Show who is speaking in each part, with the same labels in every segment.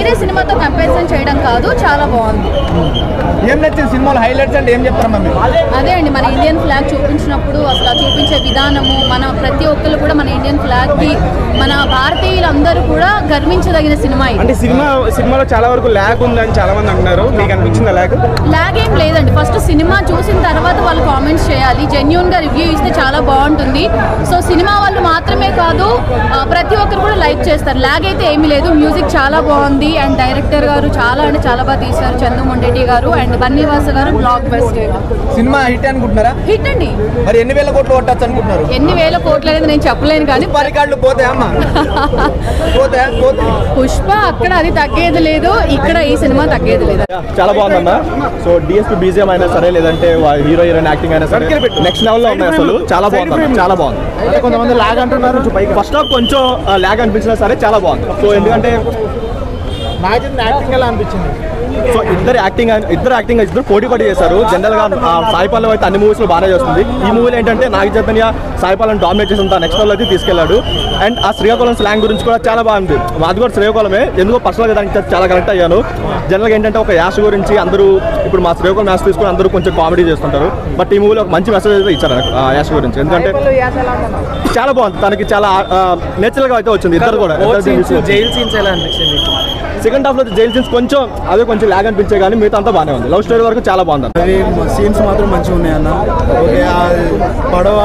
Speaker 1: వేరే సినిమాతో కంపారిజన్ చేయడం కాదు, చాలా బాగుంది.
Speaker 2: ఏం నచ్చింది సినిమాలో హైలైట్స్ అంటే ఏం చెప్తారమ్మా మీరు?
Speaker 1: అదే అండి, మన ఇండియన్ ఫ్లాగ్ చూపించినప్పుడు అసలు చూపించే విధానము, మన ప్రతి ఒక్కరు కూడా మన ఇండియన్ ఫ్లాగ్ కి, మన భారతీయులందరూ కూడా గర్వించదగిన సినిమా ఇది.
Speaker 3: అంటే సినిమాలో చాలా వరకు ల్యాగ్ ఉందని చాలా మంది అంటున్నారు, మీకు అనిపించిందా ల్యాగ్
Speaker 1: ఏం లేదండి. ఫస్ట్ సినిమా చూసిన తర్వాత వాళ్ళు కామెంట్స్ చేయాలి, జెన్యూన్ గా రివ్యూ ఇస్తే చాలా బాగుంటుంది. సో సినిమా వాళ్ళు మాత్రమే కాదు, ప్రతి ఒక్కరు కూడా లైక్ చేస్తారు. ల్యాగ్ అయితే ఏమీ లేదు. మ్యూజిక్ చాలా బాగుంది అండ్ డైరెక్టర్ గారు చాలా అంటే చాలా బాగా తీశారు, చందు మొండెడ్డి గారు అండ్ బన్నీవాస గారు. బ్లాక్ బస్టర్
Speaker 2: సినిమా హిట్ అనుకుంటున్నారా?
Speaker 1: హిట్ అండి.
Speaker 2: మరి ఎన్ని వేల కోట్లు కొట్టచ్చు అనుకుంటున్నారు?
Speaker 1: ఎన్ని వేల కోట్లు అనేది నేను చెప్పలేను, కానీ
Speaker 2: రికార్డులు పోతాయమ్మా?
Speaker 1: పుష్ప అక్కడ అది తగ్గేది లేదు, ఇక్కడ ఈ సినిమా తగ్గేది లేదు.
Speaker 3: చాలా బాగుందన్న. సో డిఎస్పీ బీజిఎం అయినా సరే, లేదంటే హీరో హీరోయిన్ యాక్టింగ్ అయినా సరే నెక్స్ట్ లెవెల్ లో ఉన్నాయి. అసలు చాలా బాగుంది, చాలా బాగుంది. అంటే కొంతమంది ల్యాగ్ అంటున్నారు, ఫస్ట్ హాఫ్ కొంచెం ల్యాగ్ అనిపించినా సరే చాలా బాగుంది. సో ఎందుకంటే యాక్టింగ్ ఎలా అనిపించింది? సో ఇద్దరు యాక్టింగ్ పోటీ చేశారు. జనరల్ గా సాయి పల్లవి అయితే అన్ని మూవీస్ లో బాగానే చేస్తుంది. ఈ మూవీలో ఏంటంటే నాగ చైతన్య సాయి పల్లవిని డామినేట్ చేసిన నెక్స్ట్ లెవెల్ అయితే తీసుకెళ్లాడు. అండ్ ఆ శ్రీకాకుళం స్లాంగ్ గురించి కూడా చాలా బాగుంది. మాది కూడా శ్రీకాకుళమే, ఎందుకో పర్సనల్గా దానికి చాలా కనెక్ట్ అయ్యాను. జనరల్గా ఏంటంటే ఒక యాష్ గురించి అందరూ ఇప్పుడు మా శ్రీకాకుళం యాష్ తీసుకుని అందరూ కొంచెం కామెడీ చేస్తుంటారు. బట్ ఈ మూవీలో ఒక మంచి మెసేజ్ అయితే ఇచ్చారు యాష్ గురించి. ఎందుకంటే చాలా బాగుంది, తనకి చాలా నేచురల్ గా అయితే వచ్చింది. ఇద్దరు కూడా
Speaker 2: జైల్ సీన్స్ ఎలా అనిపించింది?
Speaker 3: సెకండ్ హాఫ్ లో జైల్ సీన్స్ కొంచెం ల్యాగ్ అనిపించే కానీ మిగతా అంతా బాగానే ఉంది. లవ్ స్టోరీ వరకు చాలా బాగుంది.
Speaker 4: అవి సీన్స్ మాత్రం మంచిగా ఉన్నాయి అన్న. ఓకే, పడవ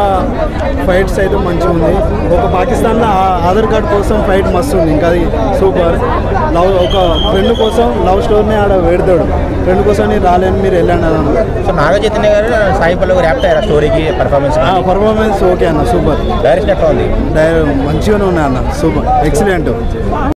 Speaker 4: ఫైట్స్ అయితే మంచిగా ఉంది. ఒక పాకిస్తాన్లో ఆధార్ కార్డ్ కోసం ఫైట్ మస్తు ఉంది, ఇంకా అది సూపర్. ఒక ఫ్రెండ్ కోసం లవ్ స్టోరీని ఆడ పెడతాడు, ఫ్రెండ్ కోసం నేను రాలేను మీరు వెళ్ళండి అన్న.
Speaker 2: సో నాగ చైతన్య గారు సాయి పల్లవి ర్యాప్ట్ అయ్యారు స్టోరీకి,
Speaker 4: పర్ఫార్మెన్స్ ఓకే అన్న, సూపర్.
Speaker 2: డైరెక్షన్ ఎట్లా ఉంది?
Speaker 4: మంచిగానే ఉన్నాయి అన్న, సూపర్, ఎక్సలెంట్.